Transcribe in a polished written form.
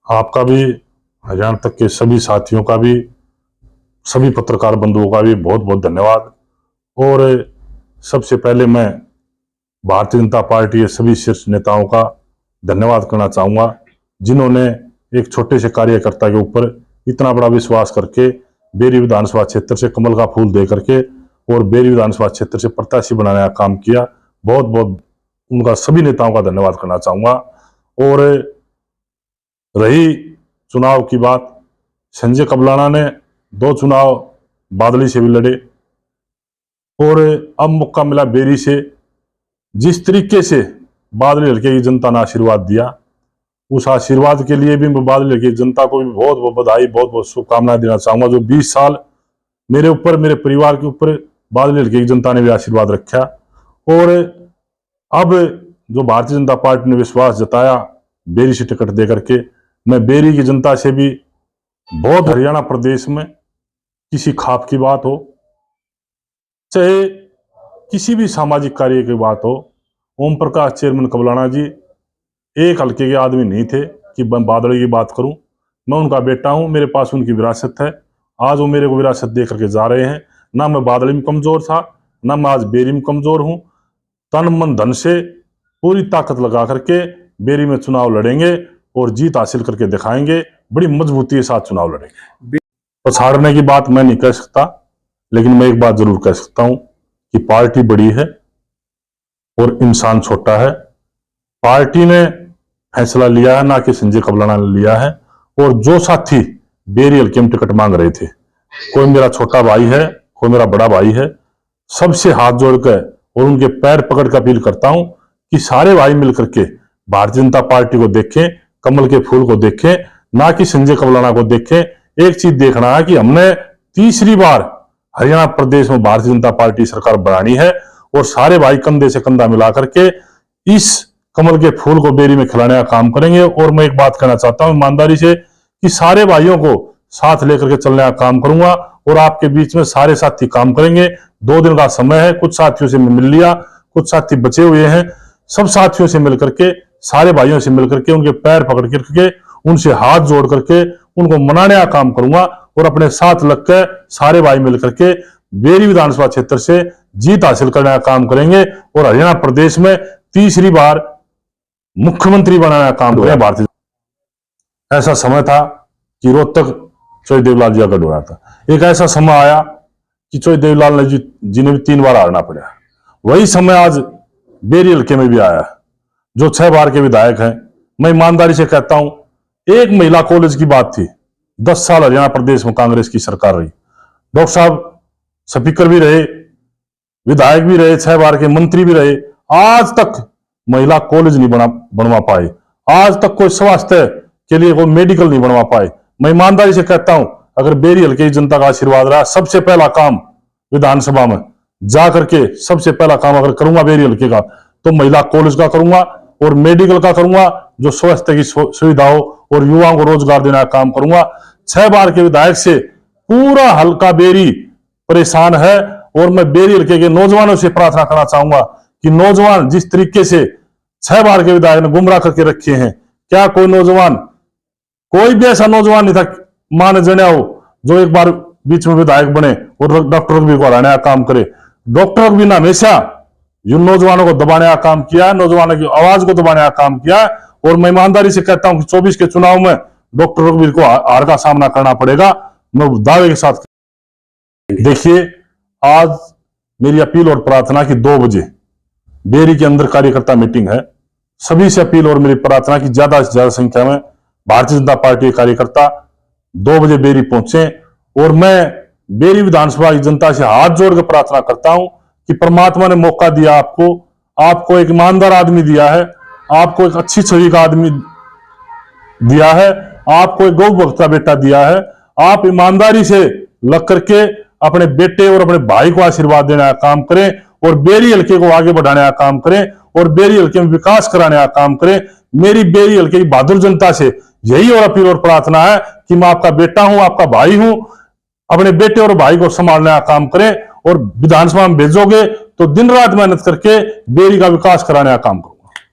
आपका भी, हरियाणा तक के सभी साथियों का भी, सभी पत्रकार बंधुओं का भी बहुत बहुत धन्यवाद। और सबसे पहले मैं भारतीय जनता पार्टी के सभी शीर्ष नेताओं का धन्यवाद करना चाहूंगा, जिन्होंने एक छोटे से कार्यकर्ता के ऊपर इतना बड़ा विश्वास करके बेरी विधानसभा क्षेत्र से कमल का फूल दे करके और बेरी विधानसभा क्षेत्र से प्रत्याशी बनाने का काम किया। बहुत बहुत उनका सभी नेताओं का धन्यवाद करना चाहूंगा। और रही चुनाव की बात, संजय कबलाना ने 2 चुनाव बादली से भी लड़े और अब मौका मिला बेरी से। जिस तरीके से बादली हल्के की जनता ने आशीर्वाद दिया, उस आशीर्वाद के लिए भी मैं बादली हल्के की जनता को भी बहुत बहुत बधाई, बहुत बहुत शुभकामनाएं देना चाहूंगा। जो 20 साल मेरे ऊपर, मेरे परिवार के ऊपर बादली हल्के की जनता ने भी आशीर्वाद रखा। और अब जो भारतीय जनता पार्टी ने विश्वास जताया बेरी से टिकट दे करके, मैं बेरी की जनता से भी बहुत, हरियाणा प्रदेश में किसी खाप की बात हो, चाहे किसी भी सामाजिक कार्य की बात हो, ओम प्रकाश चेयरमैन कबलाना जी एक हल्के के आदमी नहीं थे कि मैं बादल की बात करूं। मैं उनका बेटा हूं, मेरे पास उनकी विरासत है। आज वो मेरे को विरासत दे करके जा रहे हैं। ना मैं बादल में कमजोर था, ना मैं आज बेरी में कमजोर हूं। तन मन धन से पूरी ताकत लगा करके बेरी में चुनाव लड़ेंगे और जीत हासिल करके दिखाएंगे। बड़ी मजबूती के साथ चुनाव लड़ेंगे। पछाड़ने की बात मैं नहीं कह सकता, लेकिन मैं एक बात जरूर कह सकता हूं कि पार्टी बड़ी है और इंसान छोटा है। पार्टी ने फैसला लिया है, ना कि संजय कबलाना ने लिया है। और जो साथी बेरी हल्के में टिकट मांग रहे थे, कोई मेरा छोटा भाई है, कोई मेरा बड़ा भाई है, सबसे हाथ जोड़कर और उनके पैर पकड़ कर अपील करता हूं कि सारे भाई मिलकर के भारतीय जनता पार्टी को देखें, कमल के फूल को देखें, ना कि संजय कबलाना को देखें। एक चीज देखना है कि हमने तीसरी बार हरियाणा प्रदेश में भारतीय जनता पार्टी सरकार बनानी है और सारे भाई कंधे से कंधा मिला करके इस कमल के फूल को बेरी में खिलाने का काम करेंगे। और मैं एक बात कहना चाहता हूं ईमानदारी से कि सारे भाइयों को साथ लेकर के चलने का काम करूंगा और आपके बीच में सारे साथी काम करेंगे। 2 दिन का समय है, कुछ साथियों से मिल लिया, कुछ साथी बचे हुए हैं। सब साथियों से मिलकर के, सारे भाइयों से मिलकर के, उनके पैर पकड़ करके, उनसे हाथ जोड़ करके उनको मनाने का काम करूंगा और अपने साथ लगकर सारे भाई मिलकर के बेरी विधानसभा क्षेत्र से जीत हासिल करने का काम करेंगे और हरियाणा प्रदेश में तीसरी बार मुख्यमंत्री बनाने का काम करेंगे भारतीय। ऐसा समय था कि रोहतक चौधरी देवलाल जी का गढ़ हो रहा था। एक ऐसा समय आया कि चौधरी देवलाल जी ने भी 3 बार हारना पड़ा। वही समय आज बेरी हल्के में भी आया, जो 6 बार के विधायक हैं। मैं ईमानदारी से कहता हूं, एक महिला कॉलेज की बात थी। 10 साल हरियाणा प्रदेश में कांग्रेस की सरकार रही, डॉक्टर साहब स्पीकर भी रहे, विधायक भी रहे, 6 बार के मंत्री भी रहे। आज तक महिला कॉलेज नहीं बनवा पाए, आज तक कोई स्वास्थ्य के लिए कोई मेडिकल नहीं बनवा पाए। मैं ईमानदारी से कहता हूं, अगर बेरी हल्के की जनता का आशीर्वाद रहा, सबसे पहला काम विधानसभा में जाकर के सबसे पहला काम अगर करूंगा बेरी हल्के का, तो महिला कॉलेज का करूंगा और मेडिकल का करूंगा, जो स्वास्थ्य की सुविधा हो और युवाओं को रोजगार देने का काम करूंगा। 6 बार के विधायक से पूरा हल्का बेरी परेशान है और मैं बेरी हल्के के नौजवानों से प्रार्थना करना चाहूंगा कि नौजवान जिस तरीके से 6 बार के विधायक ने गुमराह करके रखे हैं, क्या कोई नौजवान, कोई भी ऐसा नौजवान नहीं था मान जने हो जो एक बार बीच में विधायक बने और डॉक्टर रघुवीर को हराने का काम करे। डॉक्टर रघुवीर ने हमेशा जिन नौजवानों को दबाने का काम किया, नौजवानों की आवाज को दबाने का काम किया। और मैं ईमानदारी से कहता हूं कि 24 के चुनाव में डॉक्टर रघुवीर को हार का सामना करना पड़ेगा, मैं दावे के साथ। देखिए, आज मेरी अपील और प्रार्थना की 2 बजे बेरी के अंदर कार्यकर्ता मीटिंग है। सभी से अपील और मेरी प्रार्थना की ज्यादा से ज्यादा संख्या में भारतीय जनता पार्टी के कार्यकर्ता 2 बजे बेरी पहुंचे। और मैं बेरी विधानसभा की जनता से हाथ जोड़कर प्रार्थना करता हूं कि परमात्मा ने मौका दिया, आपको एक ईमानदार आदमी दिया है, आपको एक अच्छी छवि का आदमी दिया है, आपको एक गौ भक्त का बेटा दिया है। आप ईमानदारी से लग करके अपने बेटे और अपने भाई को आशीर्वाद देने का काम करें और बेरी हल्के को आगे बढ़ाने का काम करें और बेरी हल्के में विकास कराने का काम करें। मेरी बेरी हल्के की बहादुर जनता से यही और अपील और प्रार्थना है कि मैं आपका बेटा हूं, आपका भाई हूं। अपने बेटे और भाई को संभालने का काम करें और विधानसभा में भेजोगे तो दिन रात मेहनत करके बेरी का विकास कराने का काम करो।